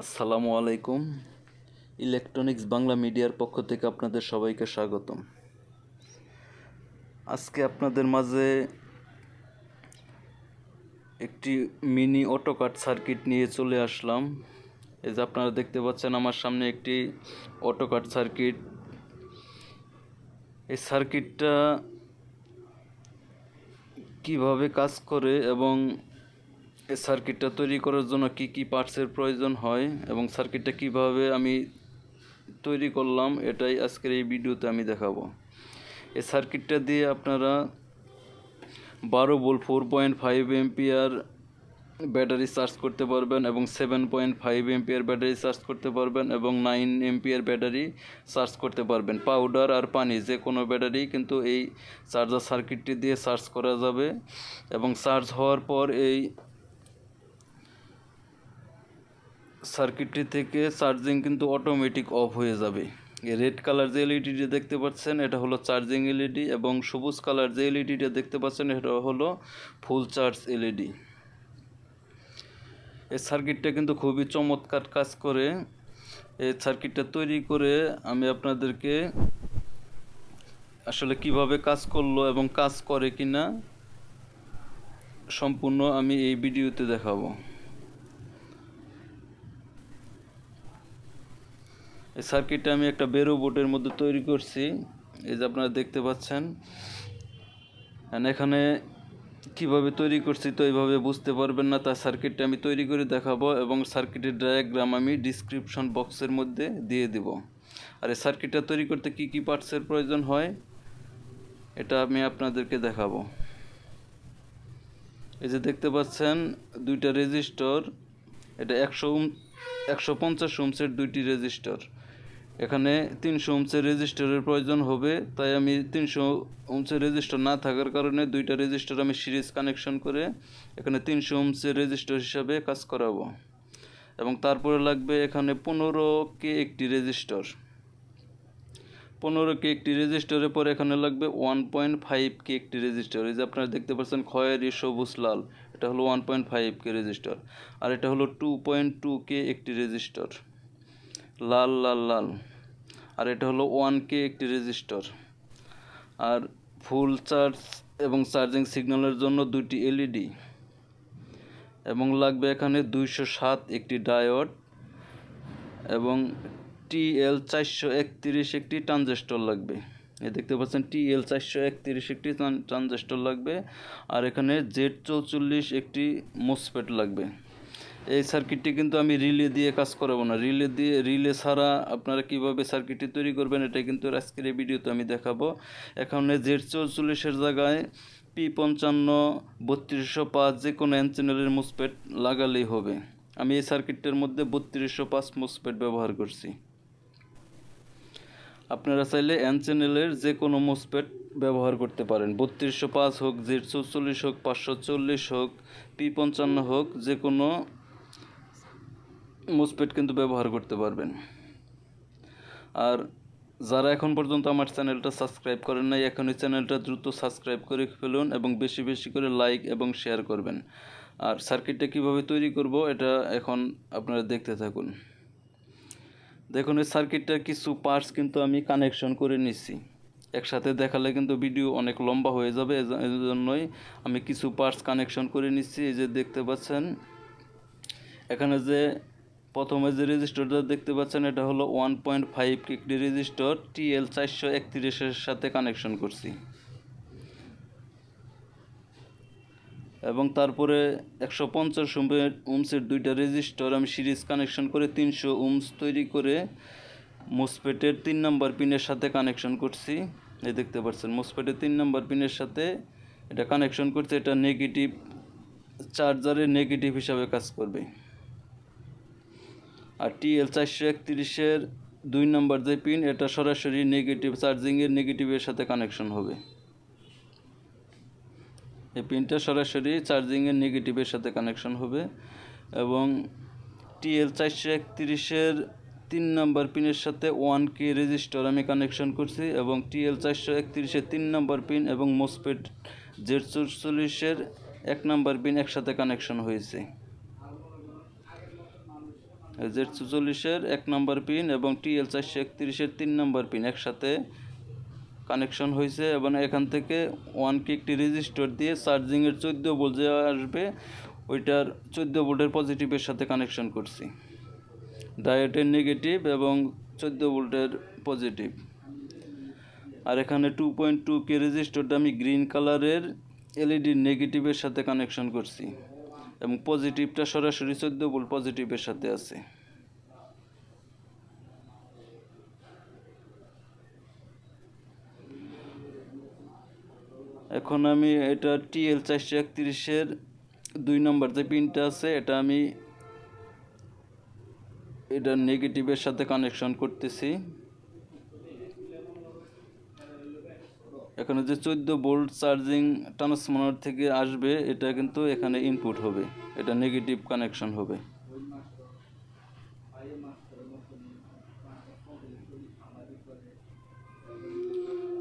আসসালামু আলাইকুম। ইলেকট্রনিক্স বাংলা মিডিয়ার পক্ষ থেকে আপনাদের সবাইকে স্বাগতম। আজকে আপনাদের মাঝে একটি মিনি অটোকাট সার্কিট নিয়ে চলে আসলাম। এই যে আপনারা দেখতে পাচ্ছেন আমার সামনে একটি অটোকাট সার্কিট। এই সার্কিটটা কিভাবে কাজ করে এবং এই সার্কিটটা তৈরি করার জন্য কি কি পার্টসের প্রয়োজন হয় এবং সার্কিটটা কিভাবে আমি তৈরি করলাম, এটাই আজকের এই ভিডিওতে আমি দেখাবো। এই সার্কিটটা দিয়ে আপনারা 12 ভোল্ট 4.5 এম্পিয়ার ব্যাটারি চার্জ করতে পারবেন এবং 7.5 এম্পিয়ার ব্যাটারি চার্জ করতে পারবেন এবং 9 এম্পিয়ার ব্যাটারি চার্জ করতে পারবেন। পাউডার আর পানি যে কোনো ব্যাটারি কিন্তু এই চার্জার সার্কিটটি দিয়ে চার্জ করা যাবে এবং চার্জ হওয়ার পর এই সার্কিটটি থেকে চার্জিং কিন্তু অটোমেটিক অফ হয়ে যাবে। এই রেড কালার যে এলইডিটি দেখতে পাচ্ছেন এটা হলো চার্জিং এলইডি এবং সবুজ কালার যে এলইডিটা দেখতে পাচ্ছেন এটা হলো ফুল চার্জ এলইডি। এই সার্কিটটা কিন্তু খুবই চমৎকার কাজ করে। এই সার্কিটটা তৈরি করে আমি আপনাদেরকে আসলে কিভাবে কাজ করলো এবং কাজ করে কিনা সম্পূর্ণ আমি এই ভিডিওতে দেখাবো। এই সার্কিটটা আমি একটা বেরো বোর্ডের মধ্যে তৈরি করছি, এই যে আপনারা দেখতে পাচ্ছেন। এখানে কিভাবে তৈরি করছি তো এইভাবে বুঝতে পারবেন না, তার সার্কিটটা আমি তৈরি করে দেখাবো এবং সার্কিটের ডায়াগ্রাম আমি ডিসক্রিপশন বক্সের মধ্যে দিয়ে দেব। আর এই সার্কিটটা তৈরি করতে কি কি পার্টসের প্রয়োজন হয় এটা আমি আপনাদেরকে দেখাবো। এই যে দেখতে পাচ্ছেন দুইটা রেজিস্টর, এটা 150 ওহমের দুইটি রেজিস্টর। এখানে 300 ওহমের রেজিস্টরের প্রয়োজন হবে, তাই আমি 300 ওহমের রেজিস্টর না থাকার কারণে দুইটা রেজিস্টর আমি সিরিজ কানেকশন করে এখানে 300 ওহমের রেজিস্টর হিসাবে কাজ করাবো। এবং তারপরে লাগবে এখানে 15K একটি রেজিস্টর। 15K একটি রেজিস্টরের পরে এখানে লাগবে 1.5K একটি রেজিস্টর। এই যে আপনারা দেখতে পাচ্ছেন খয়েরি সবুজ লাল, এটা হলো 1.5K রেজিস্টর। আর এটা হলো 2.2K একটি রেজিস্টর, লাল লাল লাল। আর এটা হলো 1K একটি রেজিস্টর। আর ফুল চার্জ এবং চার্জিং সিগন্যালের জন্য দুইটি এলইডি এবং লাগবে এখানে 207 একটি ডায়োড এবং TL431 একটি ট্রানজিস্টর লাগবে। এই দেখতে পাচ্ছেন TL431 একটি ট্রানজিস্টর লাগবে। আর এখানে Z44 একটি মোসফেট লাগবে। এই সার্কিটটি কিন্তু আমি রিলে দিয়ে কাজ করাবো না, রিলে ছাড়া আপনারা কিভাবে সার্কিটটি তৈরি করবেন এটা কিন্তু আজকের এই ভিডিওতে আমি দেখাবো। এখানে Z44 জায়গায় P55 3205 যে কোনো এন চ্যানেলের মোসফেট লাগালেই হবে। আমি এই সার্কিটটার মধ্যে 3205 মোসফেট ব্যবহার করছি। আপনারা চাইলে এন চ্যানেলের যে কোনো মোসফেট ব্যবহার করতে পারেন, 3205 হোক, Z44 হোক, 540 হোক, P55 হোক, যে কোনো মোসফেট কিন্তু ব্যবহার করতে পারবেন। আর যারা এখন পর্যন্ত আমার চ্যানেলটা সাবস্ক্রাইব করেন নাই, এখন এই চ্যানেলটা দ্রুত সাবস্ক্রাইব করে ফেলুন এবং বেশি বেশি করে লাইক এবং শেয়ার করবেন। আর সার্কিটটা কিভাবে তৈরি করব এটা এখন আপনারা দেখতে থাকুন। দেখুন এই সার্কিটটার কিছু পার্টস কিন্তু আমি কানেকশন করে নিচ্ছি, একসাথে দেখালে কিন্তু ভিডিও অনেক লম্বা হয়ে যাবে, এজন্যই আমি কিছু পার্টস কানেকশন করে নিচ্ছি। এই যে দেখতে পাচ্ছেন এখানে যে প্রথমে যে রেজিস্টরটা দেখতে পাচ্ছেন এটা হলো 1.5 একটি রেজিস্টর TL431 সাথে কানেকশন করছি। এবং তারপরে 150 ওহমের দুইটা রেজিস্টর আমি সিরিজ কানেকশন করে 300 ওহমস তৈরি করে মোসফেটের 3 নম্বর পিনের সাথে কানেকশন করছি। এই দেখতে পাচ্ছেন মোসফেটের 3 নম্বর পিনের সাথে এটা কানেকশন করছে। এটা নেগেটিভ, চার্জারের নেগেটিভ হিসাবে কাজ করবে। আর TL431 2 নম্বর যে পিন এটা সরাসরি নেগেটিভ, চার্জিংয়ের নেগেটিভের সাথে কানেকশন হবে। এই পিনটা সরাসরি চার্জিংয়ের নেগেটিভের সাথে কানেকশন হবে। এবং TL431 3 নম্বর পিনের সাথে 1K রেজিস্টর আমি কানেকশন করছি এবং TL431 3 নম্বর পিন এবং মোসফেট Z44 1 নম্বর পিন একসাথে কানেকশন হয়েছে। Z44-এর 1 নম্বর পিন এবং TL431-এর 3 নম্বর পিন একসাথে কানেকশন হয়েছে এবং এখান থেকে 1 কে একটি রেজিস্টার দিয়ে চার্জিংয়ের 14 ভোল্ট যে আসবে ওইটার 14 ভোল্টের পজিটিভের সাথে কানেকশন করছি, ডায়োডের নেগেটিভ এবং 14 ভোল্টের পজিটিভ। আর এখানে 2.2 কে রেজিস্টারটা আমি গ্রিন কালারের এলইডি নেগেটিভের সাথে কানেকশন করছি এবং পজিটিভটা সরাসরি 14 ভোল্ট পজিটিভের সাথে আছে। এখন আমি এটা TL431-এর 2 নম্বর যে পিনটা আছে এটা আমি এটা নেগেটিভের সাথে কানেকশন করতেছি। এখানে যে 14 ভোল্ট চার্জিং ট্রান্সফরমার থেকে আসবে এটা কিন্তু এখানে ইনপুট হবে, এটা নেগেটিভ কানেকশন হবে।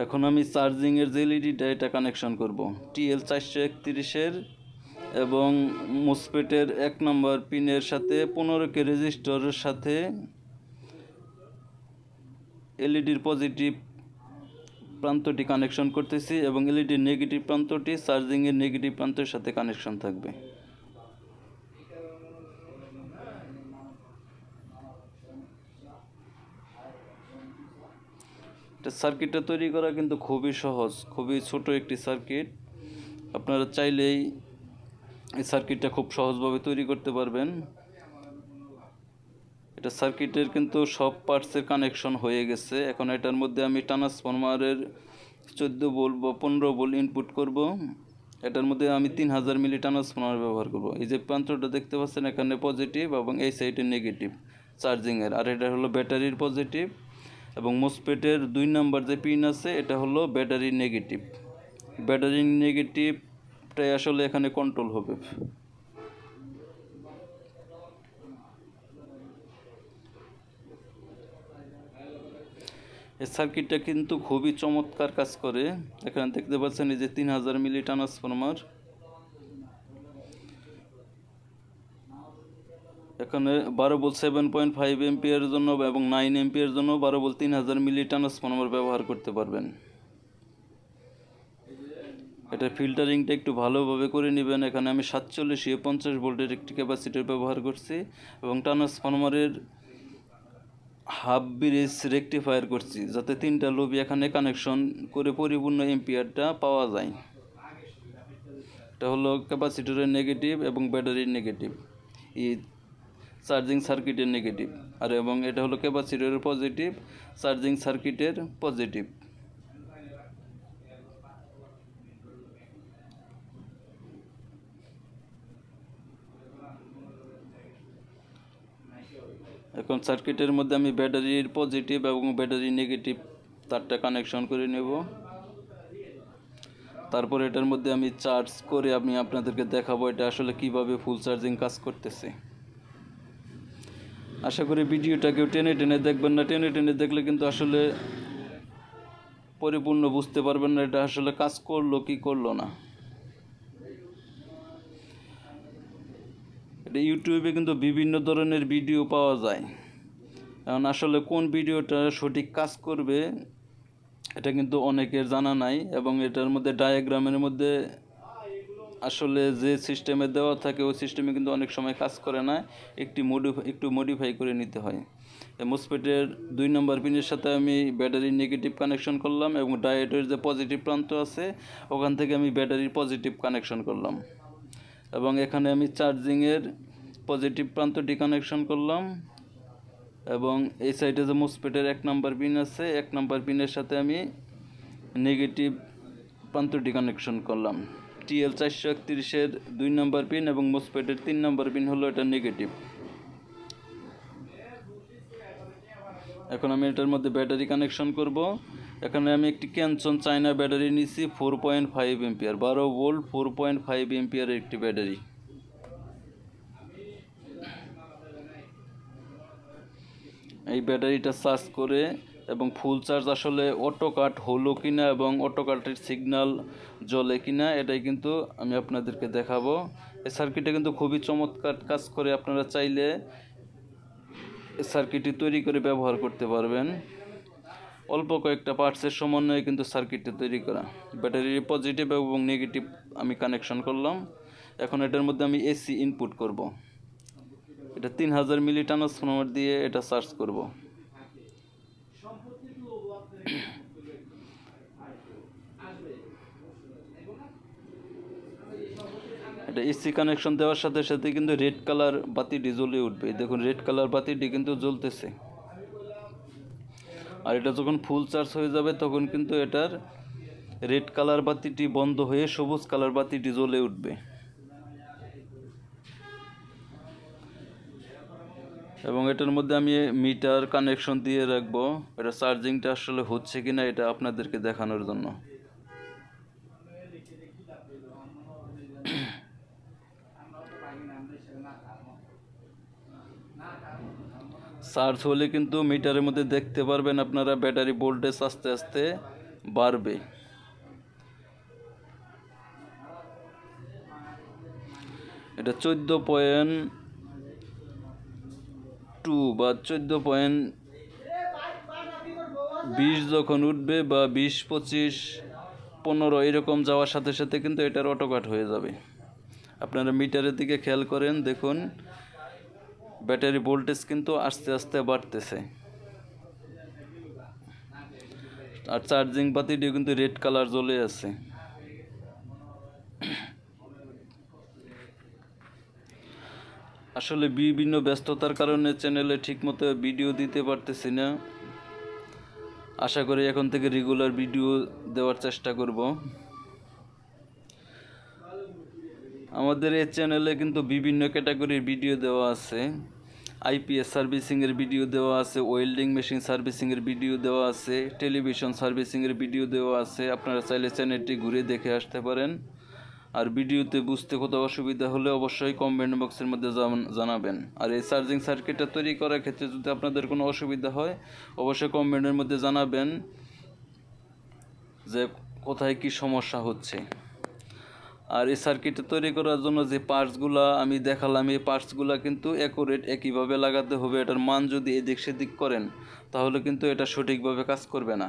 এখন আমি চার্জিংয়ের যে এলইডিটা এটা কানেকশন করব TL431-এর এবং মোসফেটের 1 নম্বর পিনের সাথে 15 কে রেজিস্টরের সাথে এলইডির পজিটিভ প্রান্তটি কানেকশন করতেছি এবং এলইডির নেগেটিভ প্রান্তটি চার্জিংয়ের নেগেটিভ প্রান্তের সাথে কানেকশন থাকবে। এটা সার্কিটটা তৈরি করা কিন্তু খুবই সহজ, খুবই ছোট একটি সার্কিট। আপনারা চাইলেই এই সার্কিটটা খুব সহজভাবে তৈরি করতে পারবেন। এটা সার্কিটের কিন্তু সব পার্টসের কানেকশন হয়ে গেছে। এখন এটার মধ্যে আমি ট্রান্সফরমারের 14 ভোল্ট বা 15 ভোল্ট ইনপুট করব। এটার মধ্যে আমি 3000 মিলি ট্রান্সফরমার ব্যবহার করব। এই যে প্রান্তটা দেখতে পাচ্ছেন এখানে পজিটিভ এবং এই সাইডে নেগেটিভ চার্জিংয়ের, আর এটা হলো ব্যাটারির পজিটিভ এবং মোসফেটের 2 নম্বর যে পিন আছে এটা হলো ব্যাটারি নেগেটিভ। ব্যাটারি নেগেটিভটাই আসলে এখানে কন্ট্রোল হবে। এই সার্কিটটা কিন্তু খুবই চমৎকার কাজ করে। এখানে দেখতে পাচ্ছেন এই যে 3000 মিলি ট্রান্সফরমার, এখানে 12 ভোল্ট 7.5 এম্পিয়ারের জন্য এবং 9 এম্পিয়ারের জন্য 12 ভোল্ট 3000 মিলি ট্রান্সফরমার ব্যবহার করতে পারবেন। এটা ফিল্টারিংটা একটু ভালোভাবে করে নেবেন। এখানে আমি 4750 ভোল্টের একটি ক্যাপাসিটর ব্যবহার করছি এবং ট্রান্সফরমারের হাফ ব্রিজ রেকটিফায়ার করছি যাতে 3টা লুপ এখানে কানেকশন করে পরিপূর্ণ এম্পিয়ারটা পাওয়া যায়। এটা হলো ক্যাপাসিটরের নেগেটিভ এবং ব্যাটারির নেগেটিভ, এই চার্জিং সার্কিটের নেগেটিভ, আর এবং এটা হলো ক্যাপাসিটরের পজিটিভ, চার্জিং সার্কিটের পজিটিভ। এখন সার্কিটের মধ্যে আমি ব্যাটারির পজিটিভ এবং ব্যাটারি নেগেটিভ তারটা কানেকশন করে নেব। তারপর এটার মধ্যে আমি চার্জ করে আমি আপনাদেরকে দেখাবো এটা আসলে কিভাবে ফুল চার্জিং কাজ করতেছে। আশা করি ভিডিওটা কেউ টেনে টেনে দেখবেন না, টেনে টেনে দেখলে কিন্তু আসলে পরিপূর্ণ বুঝতে পারবেন না এটা আসলে কাজ করলো কি করলো না। এটা ইউটিউবে কিন্তু বিভিন্ন ধরনের ভিডিও পাওয়া যায়, এখন আসলে কোন ভিডিওটা সঠিক কাজ করবে এটা কিন্তু অনেকের জানা নাই এবং এটার মধ্যে ডায়াগ্রামের মধ্যে আসলে যে সিস্টেমে দেওয়া থাকে ওই সিস্টেমে কিন্তু অনেক সময় কাজ করে না, একটু মডিফাই করে নিতে হয়। মোসফেটের 2 নম্বর পিনের সাথে আমি ব্যাটারির নেগেটিভ কানেকশন করলাম এবং ডায়োডের যে পজিটিভ প্রান্ত আছে ওখান থেকে আমি ব্যাটারির পজিটিভ কানেকশন করলাম এবং এখানে আমি চার্জিংয়ের পজিটিভ প্রান্তটি কানেকশন করলাম এবং এই সাইডে যে মোসফেটের 1 নম্বর পিন আছে 1 নম্বর পিনের সাথে আমি নেগেটিভ প্রান্তটি কানেকশন করলাম। TL431-এর 2 নম্বর পিন এবং মোসফেটের 3 নম্বর পিন হলো এটা নেগেটিভ। এখন আমি এটার মধ্যে ব্যাটারি কানেকশন করব। এখানে আমি একটি ক্যানসন চায়না ব্যাটারি নিয়েছি 4.5 এম্পিয়ার, 12 ভোল্ট 4.5 এম্পিয়ারের একটি ব্যাটারি। এই ব্যাটারিটা চার্জ করে এবং ফুল চার্জ আসলে অটো কাট হলো কিনা এবং অটো কাটের সিগন্যাল জ্বলে কিনা এটাই কিন্তু আমি আপনাদেরকে দেখাবো। এই সার্কিটটা কিন্তু খুবই চমৎকার কাজ করে, আপনারা চাইলে সার্কিটটি তৈরি করে ব্যবহার করতে পারবেন। অল্প কয়েকটা পার্টসের সমন্বয়ে কিন্তু সার্কিটটি তৈরি করা। ব্যাটারির পজিটিভ এবং নেগেটিভ আমি কানেকশন করলাম। এখন এটার মধ্যে আমি এসি ইনপুট করব। এটা 3000 মিলি ট্রান্সফরমার দিয়ে এটা চার্জ করব। এটা এসি কানেকশন দেওয়ার সাথে সাথে কিন্তু রেড কালার বাতিটি জ্বলে উঠবে। দেখুন রেড কালার বাতিটি কিন্তু জ্বলতেছে। আর এটা যখন ফুল চার্জ হয়ে যাবে তখন কিন্তু এটার রেড কালার বাতিটি বন্ধ হয়ে সবুজ কালার বাতিটি জ্বলে উঠবে। এবং এটার মধ্যে আমি মিটার কানেকশন দিয়ে রাখবো। এটা চার্জিংটা আসলে হচ্ছে কিনা এটা আপনাদেরকে দেখানোর জন্য। চার্জ হলে কিন্তু মিটারের মধ্যে দেখতে পারবেন আপনারা ব্যাটারি ভোল্টেজ আস্তে আস্তে বাড়বে। এটা 14.2 বা 14.20 যখন উঠবে বা 20, 25, 15 এরকম যাওয়ার সাথে সাথে কিন্তু এটার অটো কাট হয়ে যাবে। আপনারা মিটারের দিকে খেয়াল করেন, দেখুন ব্যাটারি ভোল্টেজ কিন্তু আস্তে আস্তে বাড়তেছে। আর চার্জিং বাতিটিও কিন্তু রেড কালার জ্বলে আছে। আসলে বিভিন্ন ব্যস্ততার কারণে চ্যানেলে ঠিকমতো ভিডিও দিতে পারতেছি না। আশা করি এখন থেকে রেগুলার ভিডিও দেওয়ার চেষ্টা করব। আমাদের এই চ্যানেলে কিন্তু বিভিন্ন ক্যাটাগরির ভিডিও দেওয়া আছে। আইপিএস সার্ভিসিংয়ের ভিডিও দেওয়া আছে, ওয়েল্ডিং মেশিন সার্ভিসিংয়ের ভিডিও দেওয়া আছে, টেলিভিশন সার্ভিসিংয়ের ভিডিও দেওয়া আছে। আপনারা চাইলে চ্যানেলটি ঘুরে দেখে আসতে পারেন। আর ভিডিওতে বুঝতে কোথাও অসুবিধা হলে অবশ্যই কমেন্ট বক্সের মধ্যে জানাবেন। আর এই চার্জিং সার্কিটটা তৈরি করার ক্ষেত্রে যদি আপনাদের কোনো অসুবিধা হয় অবশ্যই কমেন্টের মধ্যে জানাবেন যে কোথায় কি সমস্যা হচ্ছে। আর এই সার্কিটটা তৈরি করার জন্য যে পার্টসগুলো আমি দেখালাম এই পার্টসগুলো কিন্তু অ্যাকুরেট একইভাবে লাগাতে হবে। এটার মান যদি এদিক সেদিক করেন তাহলে কিন্তু এটা সঠিকভাবে কাজ করবে না।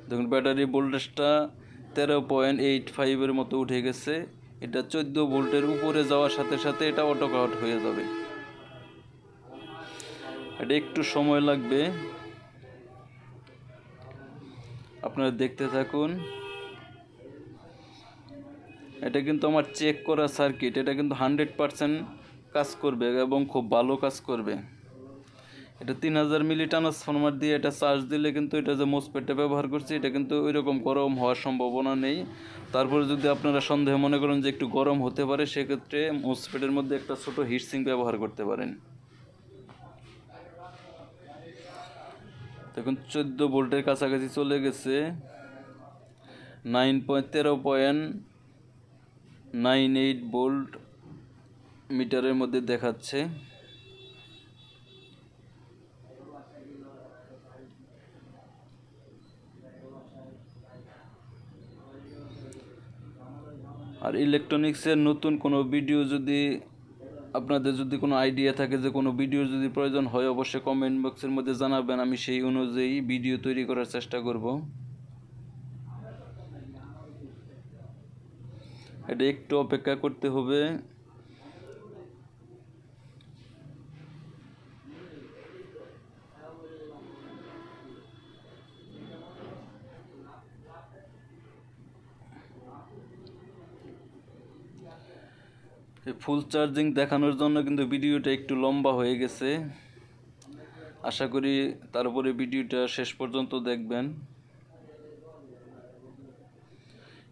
দেখুন ব্যাটারি ভোল্টেজটা 13.85 মতো উঠে গেছে। এটা 14 ভোল্টের উপরে যাওয়ার সাথে সাথে এটা অটো কাট হয়ে যাবে। এটা একটু সময় লাগবে, আপনারা দেখতে থাকুন। এটা কিন্তু আমার চেক করা সার্কিট, এটা কিন্তু 100% কাজ করবে এবং খুব ভালো কাজ করবে। এটা 3000 মিলি ট্রান্সফরমার দিয়ে এটা চার্জ দিলে কিন্তু এটা যে মোসফেটটা ব্যবহার করছি এটা কিন্তু ওইরকম গরম হওয়ার সম্ভাবনা নেই। তারপরে যদি আপনারা সন্দেহ মনে করেন যে একটু গরম হতে পারে সেক্ষেত্রে মোসফেটের মধ্যে একটা ছোট হিটসিঙ্ক ব্যবহার করতে পারেন। দেখুন 14 ভোল্টের কাছাকাছি চলে গেছে। 13.98 ভোল্ট মিটারের মধ্যে দেখাচ্ছে। আর ইলেকট্রনিক্সের নতুন কোনো ভিডিও যদি আপনাদের যদি কোনো আইডিয়া থাকে যে কোনো ভিডিওর যদি প্রয়োজন হয় অবশ্যই কমেন্ট বক্সের মধ্যে জানাবেন, আমি সেই অনুযায়ী ভিডিও তৈরি করার চেষ্টা করব। এটা একটু অপেক্ষা করতে হবে। ফুল চার্জিং দেখানোর জন্য কিন্তু ভিডিওটা একটু লম্বা হয়ে গেছে। আশা করি তারপরে ভিডিওটা শেষ পর্যন্ত দেখবেন।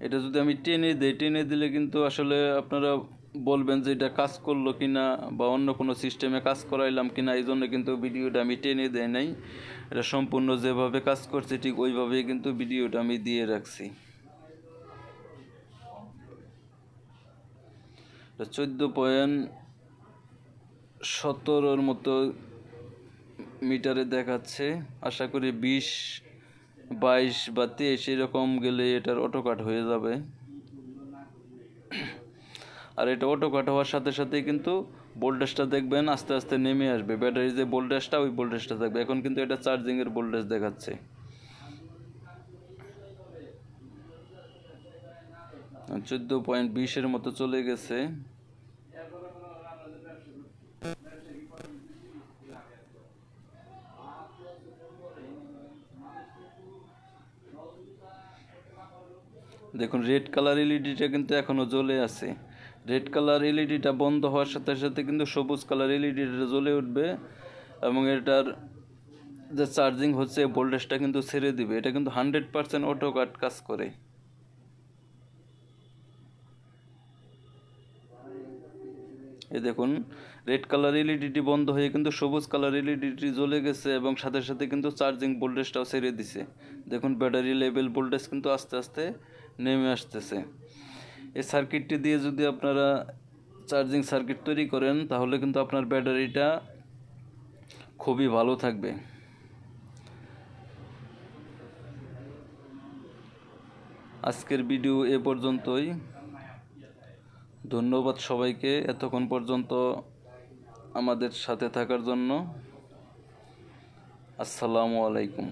এটা যদি আমি টেনে দিলে কিন্তু আসলে আপনারা বলবেন যে এটা কাজ করলো কিনা বা অন্য কোনো সিস্টেমে কাজ করাইলাম কিনা, এই জন্য কিন্তু ভিডিওটা আমি টেনে দেই নাই। এটা সম্পূর্ণ যেভাবে কাজ করছে ঠিক ওইভাবেই কিন্তু ভিডিওটা আমি দিয়ে রাখছি। 14.17 মতো মিটারে দেখাচ্ছে। আশা করি 20, 22 বা 23 এরকম গেলে এটার অটো কাট হয়ে যাবে। আর এটা অটো কাট হওয়ার সাথে সাথেই কিন্তু ভোল্টেজটা দেখবেন আস্তে আস্তে নেমে আসবে। ব্যাটারির যে ভোল্টেজটা ওই ভোল্টেজটা থাকবে। এখন কিন্তু এটা চার্জিংয়ের ভোল্টেজ দেখাচ্ছে। 14.20 মতো চলে গেছে। দেখুন রেড কালার এলইডিটা কিন্তু এখনও জ্বলে আছে। রেড কালার এলইডিটা বন্ধ হওয়ার সাথে সাথে কিন্তু সবুজ কালার এলইডিটা জ্বলে উঠবে এবং এটার যে চার্জিং হচ্ছে ভোল্টেজটা কিন্তু ছেড়ে দিবে। এটা কিন্তু 100% অটো কাট কাজ করে। এই দেখুন রেড কালার এলইডিটি বন্ধ হয়ে কিন্তু সবুজ কালার এলইডিটি জ্বলে গেছে এবং সাথে সাথে কিন্তু চার্জিং ভোল্টেজটাও ছেড়ে দিছে। দেখুন ব্যাটারি লেভেল ভোল্টেজ কিন্তু আস্তে আস্তে নেমে আসতেছে। এই সার্কিটটি দিয়ে যদি আপনারা চার্জিং সার্কিট তৈরি করেন তাহলে কিন্তু আপনার ব্যাটারিটা খুবই ভালো থাকবে। আজকের ভিডিও এ পর্যন্তই। ধন্যবাদ সবাইকে এতক্ষণ পর্যন্ত আমাদের সাথে থাকার জন্য। আসসালামু আলাইকুম।